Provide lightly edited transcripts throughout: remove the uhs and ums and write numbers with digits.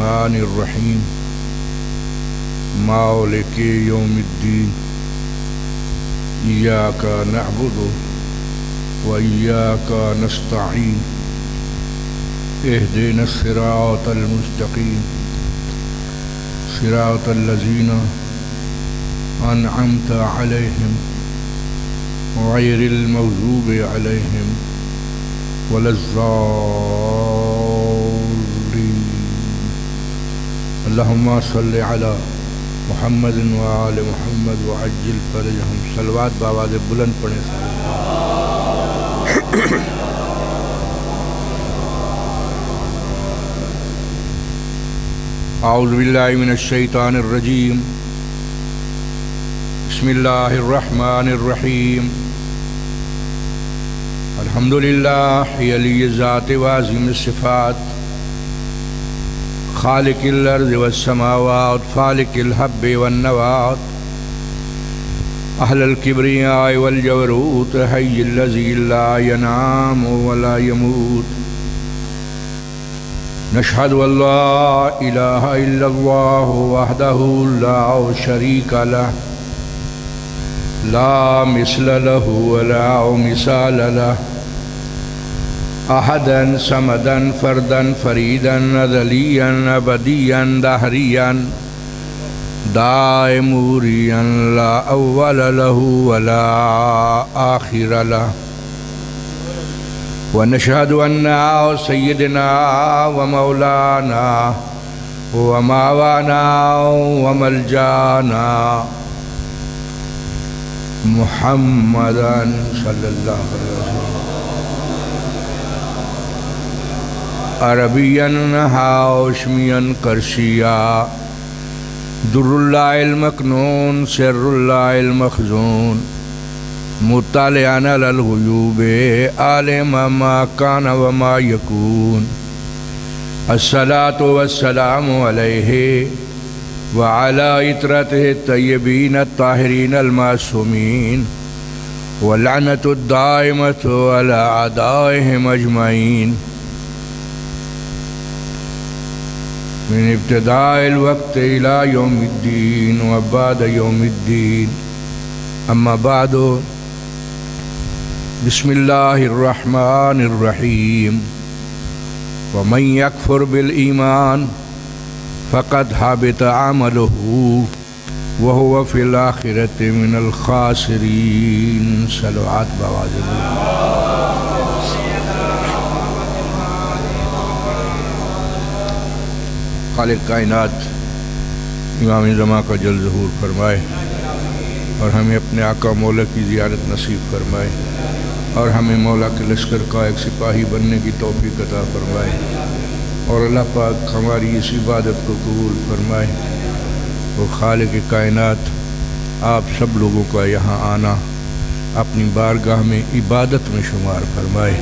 الرحمن الرحیم مالک یوم الدین ایاک نعبد و ایاک نستعین اہدنا الصراط المستقیم صراط الذین انعمت علیہم غیر المغضوب علیہم ولا الضالین اللہم صلی علی محمد و آل محمد وعجل فرجہم. صلوات بآواز بلند پڑھیں. اعوذ باللہ من الشیطان الرجیم. بسم اللہ الرحمن الرحیم. الحمدللہ علی الذات وعظیم الصفات خالق الارض والسماوات فالق الحب والنوات اہل الکبریاء والجبروت حی الذی لا ینام ولا یموت. نشہد ان لا الہ الا اللہ وحدہ لا شریک لہ لا مثل له ولا مثال له احدا صمدا فردا فريدا ازليا ابديا دهريا دائموريا لا اول له ولا آخر له. ونشهد ان سيدنا ومولانا وماوانا وملجانا محمدا صلی اللہ علیہ وسلم عربیا ہاشمیا قرشیا در اللہ المکنون سر اللہ المخزون مطلعا علی الغیوب عالم ما کان وما یکون. الصلاة والسلام علیہ وعلى عطرته الطيبين الطاهرين المعصومين واللعنة الدائمة على أعدائهم أجمعين من ابتداء الوقت إلى يوم الدين وبعد يوم الدين. أما بعد بسم الله الرحمن الرحيم. ومن يكفر بالإيمان فقد حبط عمله وهو في الآخرة من الخاسرين. صلوات بآواز بلند. خالق کائنات امام زمان کا جل ظہور فرمائے اور ہمیں اپنے آقا مولا کی زیارت نصیب فرمائے اور ہمیں مولا کے لشکر کا ایک سپاہی بننے کی توفیق عطا فرمائے اور اللہ پاک ہماری اس عبادت کو قبول فرمائے. وہ خالق کائنات آپ سب لوگوں کا یہاں آنا اپنی بارگاہ میں عبادت میں شمار فرمائے.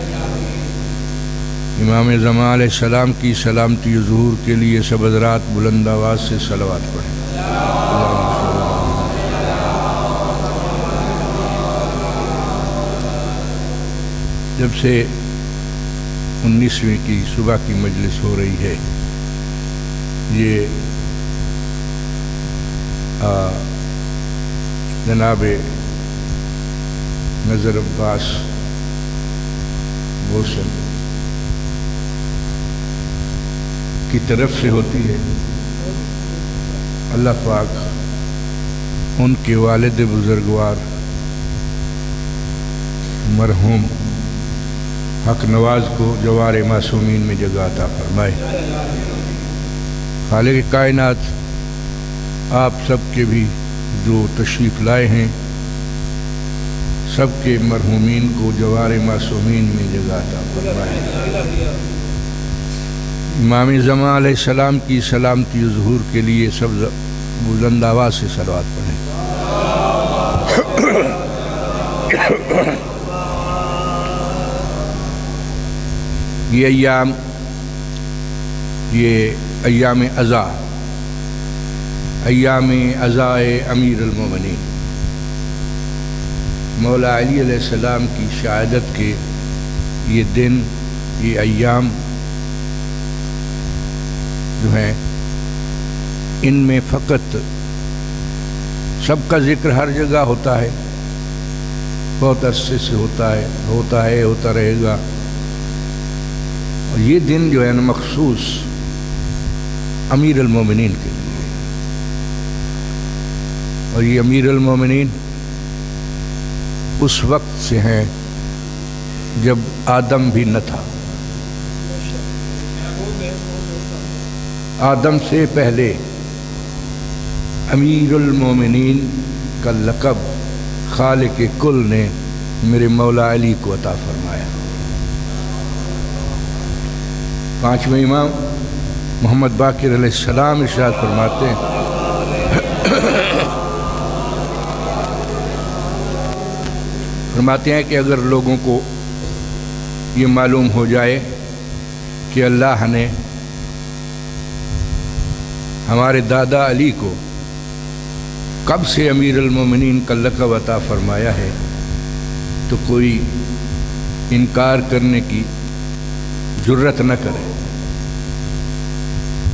امام زمان علیہ السلام کی سلامتی ظہور کے لیے سب حضرات بلند آواز سے صلوات پڑھیں. جب سے 19ویں کی صبح کی مجلس ہو رہی ہے، یہ جناب نظر عباس محسن کی طرف سے ہوتی ہے. اللہ پاک ان کے والد بزرگوار مرحوم حق نواز کو جوار معصومین میں جگہ عطا فرمائے. خالق کائنات آپ سب کے بھی جو تشریف لائے ہیں سب کے مرحومین کو جوار معصومین میں جگہ عطا فرمائے. امام زمان علیہ السلام کی سلامتی ظہور کے لیے سب بلند آواز سے صلوات پڑھیں. یہ ایام عزا امیر المومنین مولا علی علیہ السلام کی شہادت کے یہ دن، یہ ایام جو ہیں ان میں فقط سب کا ذکر ہر جگہ ہوتا ہے، بہت عرصے سے ہوتا رہے گا، اور یہ دن جو ہے نا مخصوص امیر المومنین کے لیے، اور یہ امیر المومنین اس وقت سے ہیں جب آدم بھی نہ تھا۔ آدم سے پہلے امیر المومنین کا لقب خالق کل نے میرے مولا علی کو عطا فرمایا۔ پانچویں امام محمد باقر علیہ السلام ارشاد فرماتے ہیں کہ اگر لوگوں کو یہ معلوم ہو جائے کہ اللہ نے ہمارے دادا علی کو کب سے امیر المومنین کا لقب عطا فرمایا ہے تو کوئی انکار کرنے کی جرت نہ کرے۔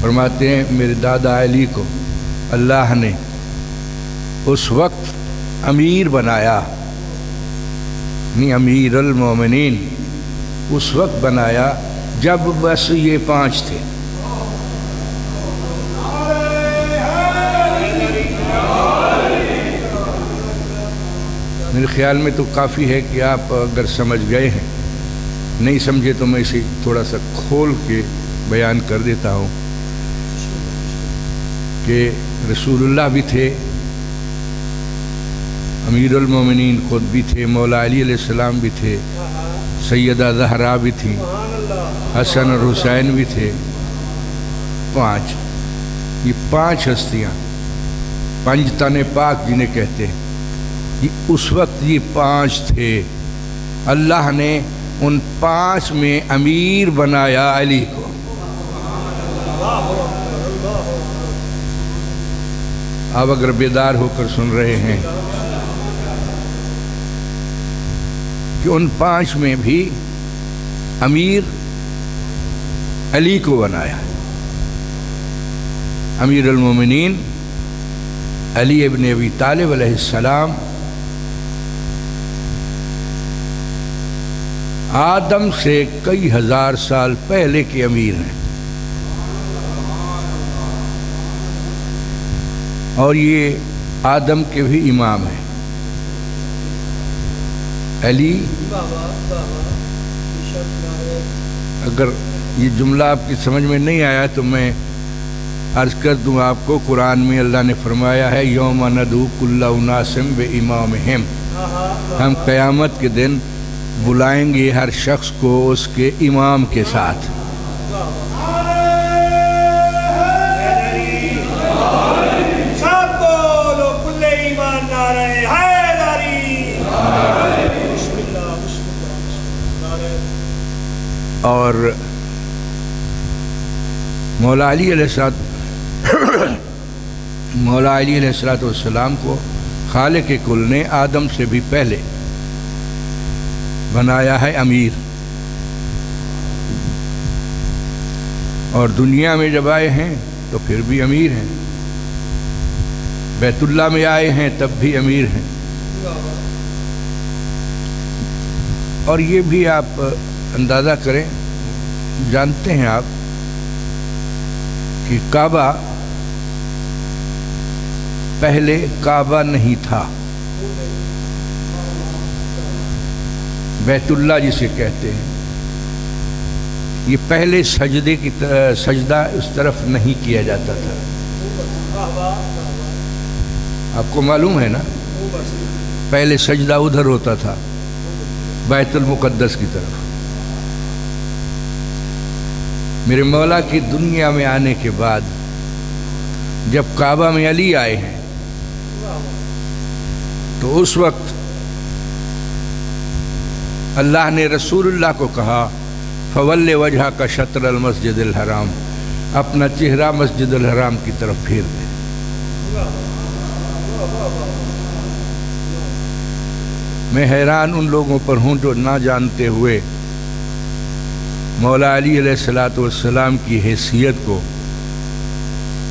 فرماتے ہیں میرے دادا علی کو اللہ نے اس وقت امیر بنایا، نہیں امیر المومنین اس وقت بنایا جب بس یہ 5 تھے۔ میرے خیال میں تو کافی ہے کہ آپ اگر سمجھ گئے ہیں، نہیں سمجھے تو میں اسے تھوڑا سا کھول کے بیان کر دیتا ہوں کہ رسول اللہ بھی تھے، امیر المومنین خود بھی تھے، مولا علی علیہ السلام بھی تھے، سیدہ زہرا بھی تھیں، حسن اور حسین بھی تھے، 5 یہ 5 ہستیاں، 5 تن پاک جنہیں کہتے ہیں، اس وقت یہ 5 تھے۔ اللہ نے ان 5 میں امیر بنایا علی کو۔ آپ اگر بیدار ہو کر سن رہے ہیں کہ ان 5 میں بھی امیر علی کو بنایا، امیر المومنین علی ابن ابی طالب علیہ السلام آدم سے کئی ہزار سال پہلے کے امیر ہیں، اور یہ آدم کے بھی امام ہیں۔ علی، اگر یہ جملہ آپ کی سمجھ میں نہیں آیا تو میں عرض کر دوں آپ کو، قرآن میں اللہ نے فرمایا ہے یوم ندعو کل اناس بامامہم، ہم قیامت کے دن بلائیں گے ہر شخص کو اس کے امام کے ساتھ۔ اور مولا علی علیہ السلام کو خالق کل نے آدم سے بھی پہلے بنایا ہے امیر، اور دنیا میں جب آئے ہیں تو پھر بھی امیر ہیں، بیت اللہ میں آئے ہیں تب بھی امیر ہیں۔ اور یہ بھی آپ اندازہ کریں، جانتے ہیں آپ کہ کعبہ پہلے کعبہ نہیں تھا، بیت اللہ جسے کہتے ہیں، یہ پہلے سجدہ اس طرف نہیں کیا جاتا تھا۔ آپ کو معلوم ہے نا، پہلے سجدہ ادھر ہوتا تھا بیت المقدس کی طرف۔ میرے مولا کی دنیا میں آنے کے بعد جب کعبہ میں علی آئے ہیں تو اس وقت اللہ نے رسول اللہ کو کہا فول وجہ کا شطر المسجد الحرام، اپنا چہرہ مسجد الحرام کی طرف پھیر دے۔ میں حیران ان لوگوں پر ہوں جو نہ جانتے ہوئے مولا علی علیہ السلام کی حیثیت کو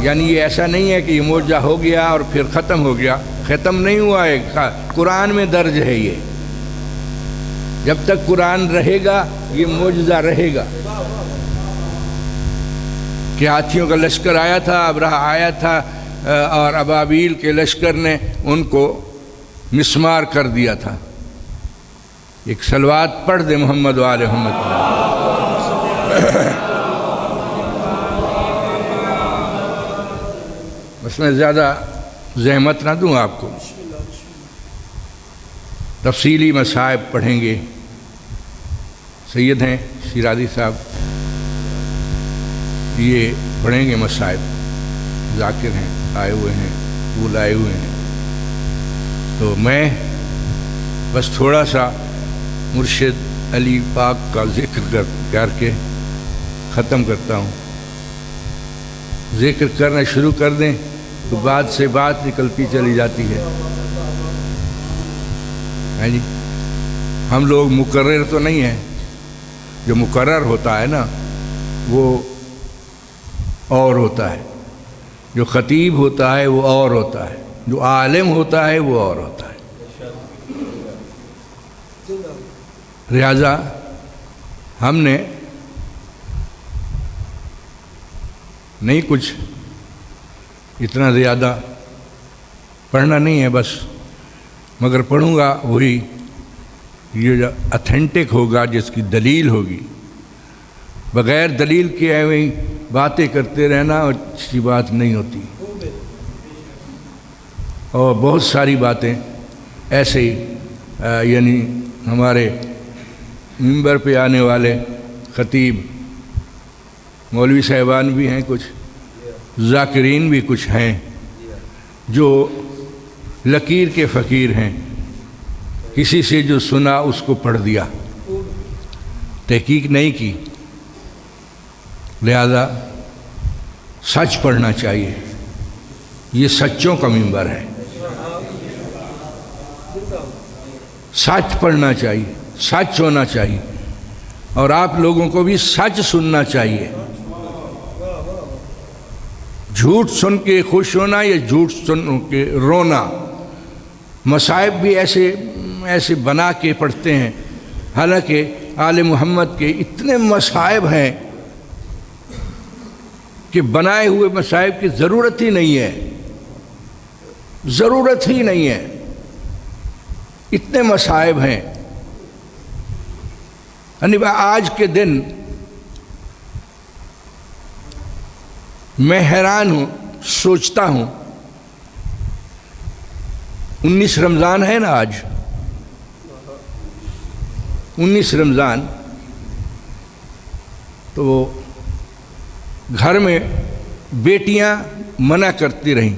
یعنی یہ ایسا نہیں ہے کہ یہ معجزہ ہو گیا اور پھر ختم ہو گیا، ختم نہیں ہوا ہے، قرآن میں درج ہے یہ، جب تک قرآن رہے گا یہ معجزہ رہے گا کہ ہاتھیوں کا لشکر آیا تھا، ابرہہ آیا تھا اور ابابیل کے لشکر نے ان کو مسمار کر دیا تھا۔ ایک صلوات پڑھ دے محمد و آل محمد۔ بس میں زیادہ زحمت نہ دوں آپ کو، تفصیلی مصائب پڑھیں گے، سید ہیں شیرازی صاحب، یہ پڑھیں گے مصائب، ذاکر ہیں آئے ہوئے ہیں، وہ آئے ہوئے ہیں، تو میں بس تھوڑا سا مرشد علی پاک کا ذکر کر کے ختم کرتا ہوں۔ ذکر کرنا شروع کر دیں تو بات سے بات نکلتی چلی جاتی ہے جی۔ ہم لوگ مقرر تو نہیں ہیں، جو مقرر ہوتا ہے نا وہ اور ہوتا ہے، جو خطیب ہوتا ہے وہ اور ہوتا ہے، جو عالم ہوتا ہے وہ اور ہوتا ہے۔ لہذا ہم نے نہیں کچھ اتنا زیادہ پڑھنا نہیں ہے بس، مگر پڑھوں گا وہی یہ جو اتھینٹک ہوگا، جس کی دلیل ہوگی۔ بغیر دلیل کے ایویں باتیں کرتے رہنا اچھی بات نہیں ہوتی، اور بہت ساری باتیں ایسے ہی یعنی ہمارے ممبر پہ آنے والے خطیب مولوی صاحبان بھی ہیں، کچھ ذاکرین بھی کچھ ہیں جو لکیر کے فقیر ہیں، کسی سے جو سنا اس کو پڑھ دیا، تحقیق نہیں کی۔ لہذا سچ پڑھنا چاہیے، یہ سچوں کا منبر ہے، سچ پڑھنا چاہیے، سچ ہونا چاہیے، اور آپ لوگوں کو بھی سچ سننا چاہیے۔ جھوٹ سن کے خوش ہونا یا جھوٹ سن کے رونا، مصائب بھی ایسے بنا کے پڑھتے ہیں، حالانکہ آل محمد کے اتنے مصائب ہیں کہ بنائے ہوئے مصائب کی ضرورت ہی نہیں ہے، ضرورت ہی نہیں ہے، اتنے مصائب ہیں۔ یعنی آج کے دن میں حیران ہوں، سوچتا ہوں 19 رمضان ہے نا، آج 19 رمضان، تو گھر میں بیٹیاں منع کرتی رہیں،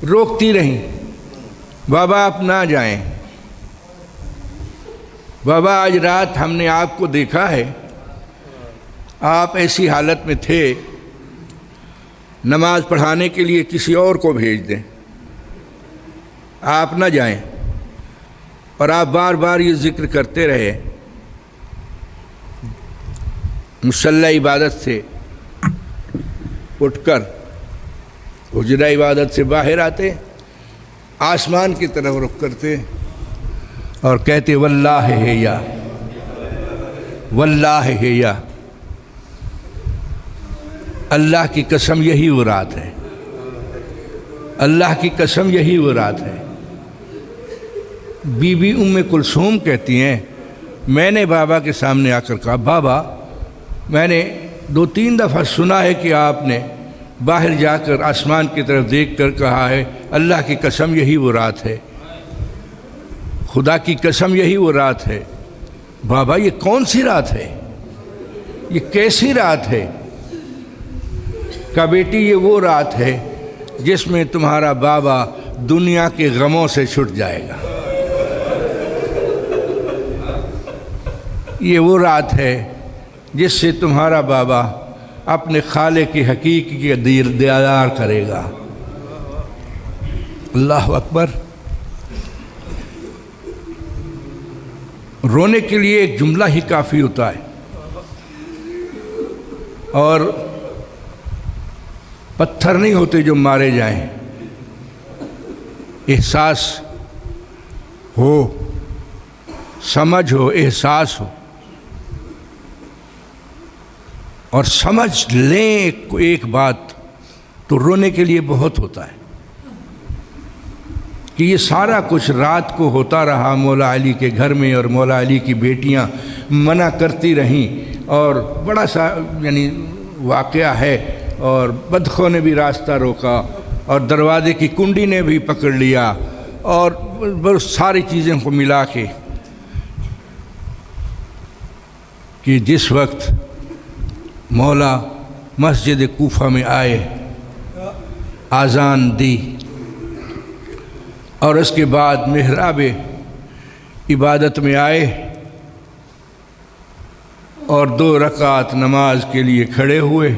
روکتی رہیں، بابا آپ نہ جائیں، بابا آج رات ہم نے آپ کو دیکھا ہے، آپ ایسی حالت میں تھے، نماز پڑھانے کے لیے کسی اور کو بھیج دیں، آپ نہ جائیں۔ اور آپ بار بار یہ ذکر کرتے رہے، مصلی عبادت سے اٹھ کر حجرہ عبادت سے باہر آتے، آسمان کی طرف رخ کرتے اور کہتے واللہ ہے یا، واللہ ہے یا، اللہ کی قسم یہی وہ رات ہے، اللہ کی قسم یہی وہ رات ہے۔ بی بی ام کلثوم کہتی ہیں، میں نے بابا کے سامنے آ کر کہا، بابا میں نے 2-3 دفعہ سنا ہے کہ آپ نے باہر جا کر آسمان کی طرف دیکھ کر کہا ہے اللہ کی قسم یہی وہ رات ہے، خدا کی قسم یہی وہ رات ہے۔ بابا یہ کون سی رات ہے، یہ کیسی رات ہے؟ کہا بیٹی یہ وہ رات ہے جس میں تمہارا بابا دنیا کے غموں سے چھٹ جائے گا، یہ وہ رات ہے جس سے تمہارا بابا اپنے خالق کی حقیقی کے دیدار کرے گا۔ اللہ اکبر۔ رونے کے لیے ایک جملہ ہی کافی ہوتا ہے، اور پتھر نہیں ہوتے جو مارے جائیں، احساس ہو، سمجھ ہو، احساس ہو، اور سمجھ لیں ایک بات تو رونے کے لیے بہت ہوتا ہے کہ یہ سارا کچھ رات کو ہوتا رہا مولا علی کے گھر میں، اور مولا علی کی بیٹیاں منع کرتی رہیں، اور بڑا سا یعنی واقعہ ہے، اور بدخوں نے بھی راستہ روکا، اور دروازے کی کنڈی نے بھی پکڑ لیا، اور بہت ساری چیزیں کو ملا کے کہ جس وقت مولا مسجد کوفہ میں آئے، اذان دی، اور اس کے بعد محراب عبادت میں آئے اور 2 رکعت نماز کے لیے کھڑے ہوئے،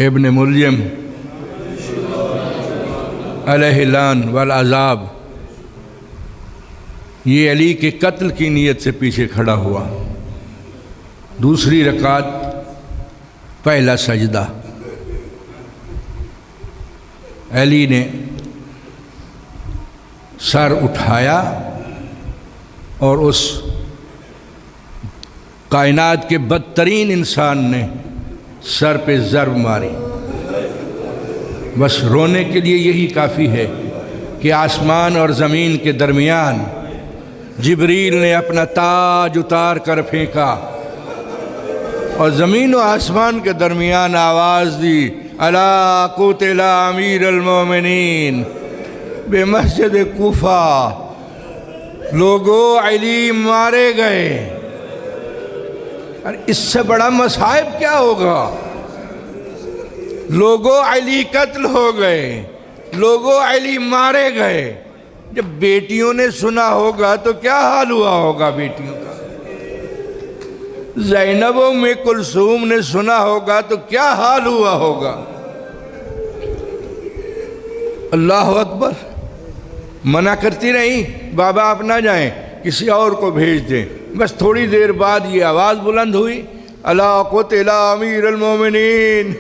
ابن ملجم علیہ لعن والعذاب یہ علی کے قتل کی نیت سے پیچھے کھڑا ہوا، دوسری رکعت پہلا سجدہ، علی نے سر اٹھایا اور اس کائنات کے بدترین انسان نے سر پہ ضرب ماری۔ بس رونے کے لیے یہی کافی ہے کہ آسمان اور زمین کے درمیان جبریل نے اپنا تاج اتار کر پھینکا، اور زمین و آسمان کے درمیان آواز دی، الا قتل امیر المومنین بمسجد کوفہ، لوگو علی مارے گئے۔ اور اس سے بڑا مصائب کیا ہوگا؟ لوگو علی قتل ہو گئے، لوگو علی مارے گئے۔ جب بیٹیوں نے سنا ہوگا تو کیا حال ہوا ہوگا بیٹیوں کا؟ زینب و ام کلثوم نے سنا ہوگا تو کیا حال ہوا ہوگا؟ اللہ اکبر۔ منع کرتی رہیں، بابا آپ نہ جائیں، کسی اور کو بھیج دیں۔ بس تھوڑی دیر بعد یہ آواز بلند ہوئی، الا قتل امیر المومنین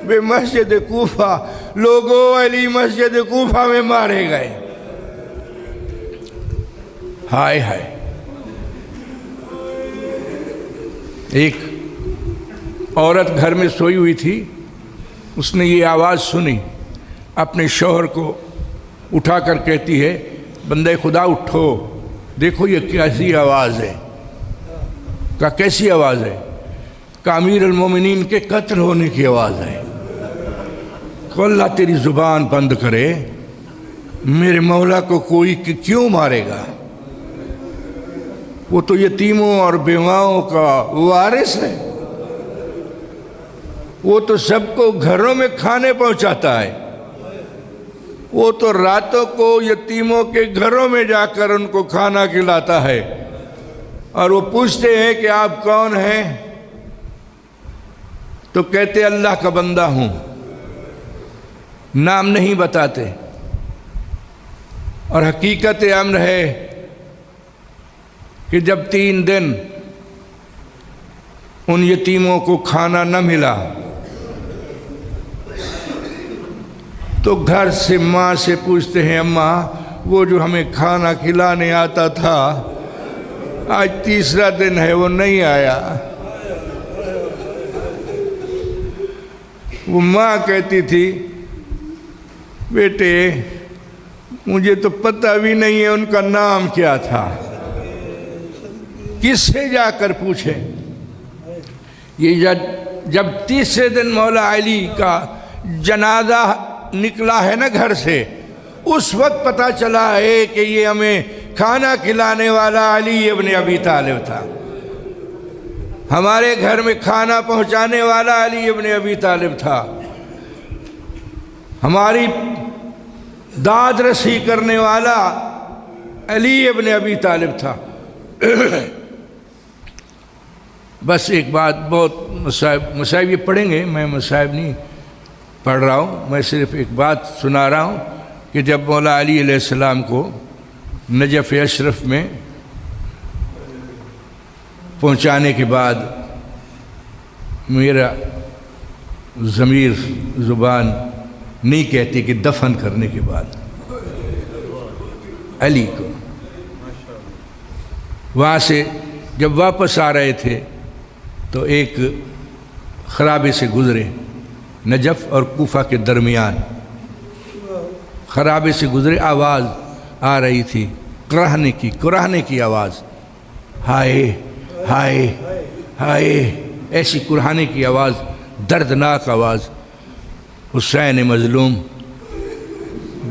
بمسجد کوفہ، لوگو علی مسجد کوفہ میں مارے گئے۔ ہائے ہائے۔ ایک عورت گھر میں سوئی ہوئی تھی، اس نے یہ آواز سنی، اپنے شوہر کو اٹھا کر کہتی ہے، بندے خدا اٹھو، دیکھو یہ کیسی آواز ہے۔ کہا کیسی آواز ہے؟ کہ امیر المومنین کے قتل ہونے کی آواز ہے۔ کہ اللہ تیری زبان بند کرے، میرے مولا کو کوئی کیوں مارے گا؟ وہ تو یتیموں اور بیواؤں کا وارث ہے، وہ تو سب کو گھروں میں کھانے پہنچاتا ہے، وہ تو راتوں کو یتیموں کے گھروں میں جا کر ان کو کھانا کھلاتا ہے، اور وہ پوچھتے ہیں کہ آپ کون ہیں؟ تو کہتے اللہ کا بندہ ہوں، نام نہیں بتاتے۔ اور حقیقت امر ہے کہ جب 3 دن ان یتیموں کو کھانا نہ ملا تو گھر سے ماں سے پوچھتے ہیں، اماں وہ جو ہمیں کھانا کھلانے آتا تھا آج 3 دن ہے وہ نہیں آیا۔ وہ ماں کہتی تھی، بیٹے مجھے تو پتہ بھی نہیں ہے ان کا نام کیا تھا، کس سے جا کر پوچھیں؟ یہ جب 3 دن مولا علی کا جنازہ نکلا ہے نا گھر سے، اس وقت پتہ چلا ہے کہ یہ ہمیں کھانا کھلانے والا علی ابن ابی طالب تھا، ہمارے گھر میں کھانا پہنچانے والا علی ابن ابی طالب تھا، ہماری داد رسی کرنے والا علی ابن ابی طالب تھا۔ بس ایک بات، بہت مصائب یہ پڑھیں گے، میں مصائب نہیں پڑھ رہا ہوں، میں صرف ایک بات سنا رہا ہوں کہ جب مولا علی علیہ السلام کو نجف اشرف میں پہنچانے کے بعد میرا ضمیر زبان نہیں کہتی کہ دفن کرنے کے بعد علی کو. وہاں سے جب واپس آ رہے تھے تو ایک خرابے سے گزرے، نجف اور کوفہ کے درمیان خرابے سے گزرے، آواز آ رہی تھی کراہنے کی آواز، ہائے ہائے ہائے، ایسی کراہنے کی آواز، دردناک آواز. حسین مظلوم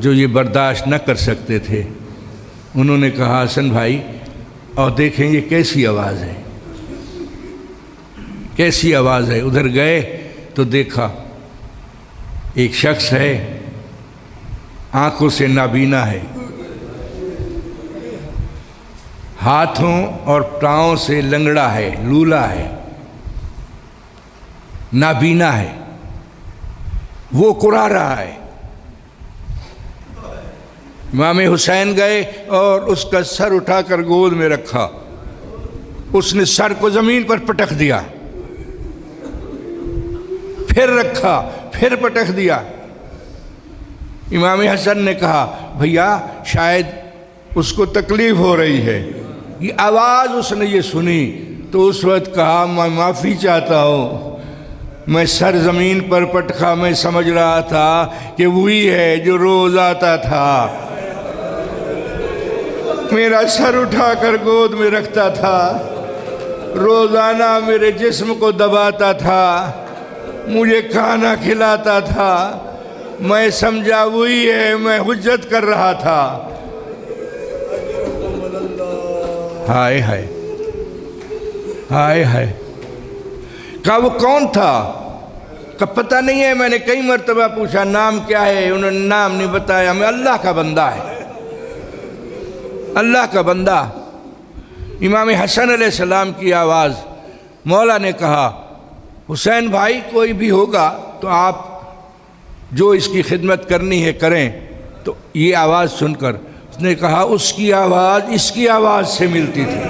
جو یہ برداشت نہ کر سکتے تھے، انہوں نے کہا حسن بھائی اور دیکھیں یہ کیسی آواز ہے، کیسی آواز ہے. ادھر گئے تو دیکھا ایک شخص ہے، آنکھوں سے نابینا ہے، ہاتھوں اور پاؤں سے لنگڑا ہے، لولا ہے، نابینا ہے، وہ کرا رہا ہے. امام حسین گئے اور اس کا سر اٹھا کر گود میں رکھا، اس نے سر کو زمین پر پٹک دیا، پھر رکھا، پھر پٹک دیا. امام حسن نے کہا بھیا شاید اس کو تکلیف ہو رہی ہے، یہ آواز اس نے یہ سنی تو اس وقت کہا میں معافی چاہتا ہوں، میں سر زمین پر پٹکا، میں سمجھ رہا تھا کہ وہی ہے جو روز آتا تھا، میرا سر اٹھا کر گود میں رکھتا تھا، روزانہ میرے جسم کو دباتا تھا، مجھے کھانا کھلاتا تھا، میں سمجھا وہی ہے، میں حجت کر رہا تھا. ہائے ہائے ہائے ہائے. کہا وہ کون تھا؟ کہ پتہ نہیں ہے، میں نے کئی مرتبہ پوچھا نام کیا ہے، انہوں نے نام نہیں بتایا. میں اللہ کا بندہ ہے، اللہ کا بندہ. امام حسن علیہ السلام کی آواز. مولا نے کہا حسین بھائی کوئی بھی ہوگا تو آپ جو اس کی خدمت کرنی ہے کریں. تو یہ آواز سن کر اس نے کہا اس کی آواز اس کی آواز سے ملتی تھی،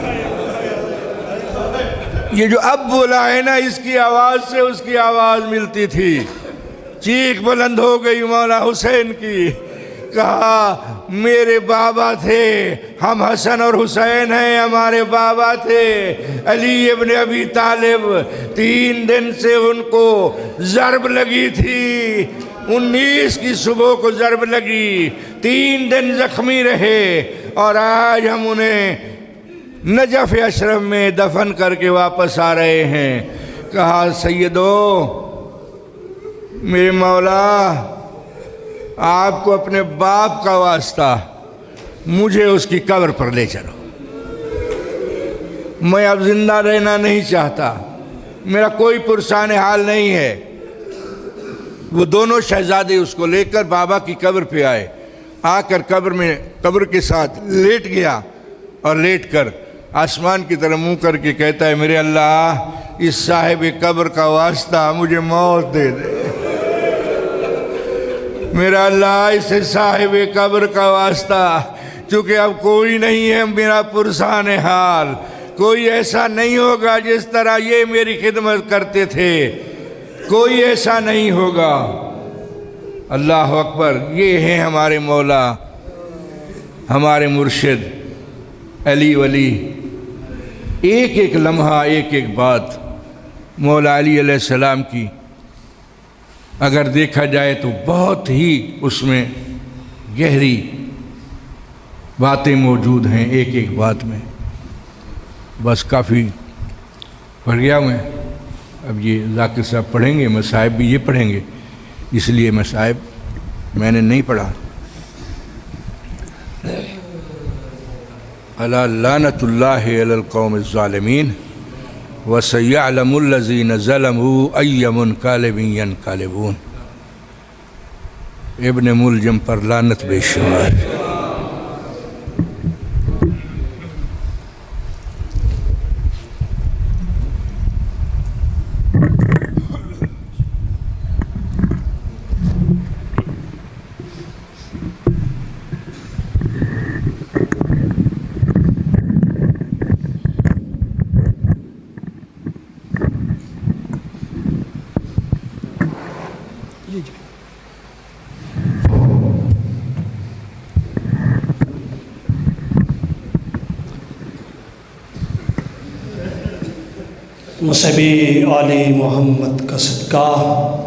یہ جو اب بولا ہے نا اس کی آواز سے اس کی آواز ملتی تھی. چیخ بلند ہو گئی مولا حسین کی. کہا میرے بابا تھے، ہم حسن اور حسین ہیں، ہمارے بابا تھے علی ابن ابی طالب. 3 دن سے ان کو ضرب لگی تھی، 19 کی صبح کو ضرب لگی، 3 دن زخمی رہے اور آج ہم انہیں نجف اشرف میں دفن کر کے واپس آ رہے ہیں. کہا سیدو میرے مولا آپ کو اپنے باپ کا واسطہ مجھے اس کی قبر پر لے چلو، میں اب زندہ رہنا نہیں چاہتا، میرا کوئی پرسان حال نہیں ہے. وہ دونوں شہزادے اس کو لے کر بابا کی قبر پہ آئے، آ کر قبر کے ساتھ لیٹ گیا اور لیٹ کر آسمان کی طرف منہ کر کے کہتا ہے میرے اللہ اس صاحب قبر کا واسطہ مجھے موت دے دے، میرا اللہ اس صاحب قبر کا واسطہ، چونکہ اب کوئی نہیں ہے میرا پرسان حال، کوئی ایسا نہیں ہوگا جس طرح یہ میری خدمت کرتے تھے، کوئی ایسا نہیں ہوگا. اللہ اکبر. یہ ہیں ہمارے مولا، ہمارے مرشد علی ولی. ایک ایک لمحہ، ایک ایک بات مولا علی علیہ السلام کی اگر دیکھا جائے تو بہت ہی اس میں گہری باتیں موجود ہیں ایک ایک بات میں. بس کافی پڑھ گیا میں. اب یہ ذاکر صاحب پڑھیں گے، مصائب بھی یہ پڑھیں گے، اس لیے مصائب میں نے نہیں پڑھا. الا لعنۃ اللہ علی القوم الظالمین وسیعلم الذین ظلموا ای منقلب ینقلبون. ابن ملجم پر لعنت بے شمار. مصحب آل محمد کا صدقہ،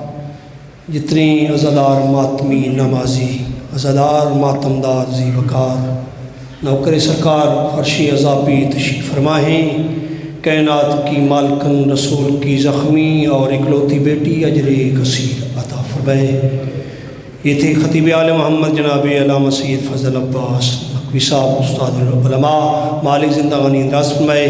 جتنی عزادار ماتمی نمازی، عزادار ماتمدار ذی وقار، نوکر سرکار فرشی عذابی تشریف فرمائیں۔ کائنات کی مالکن رسول کی زخمی اور اکلوتی بیٹی اجر کثیر عطا فرمائے۔ یہ تھے خطیب آل محمد جناب علامہ سید فضل عباس نقوی صاحب، استاد العلماء، مالک زندگانی دراز فرمائے۔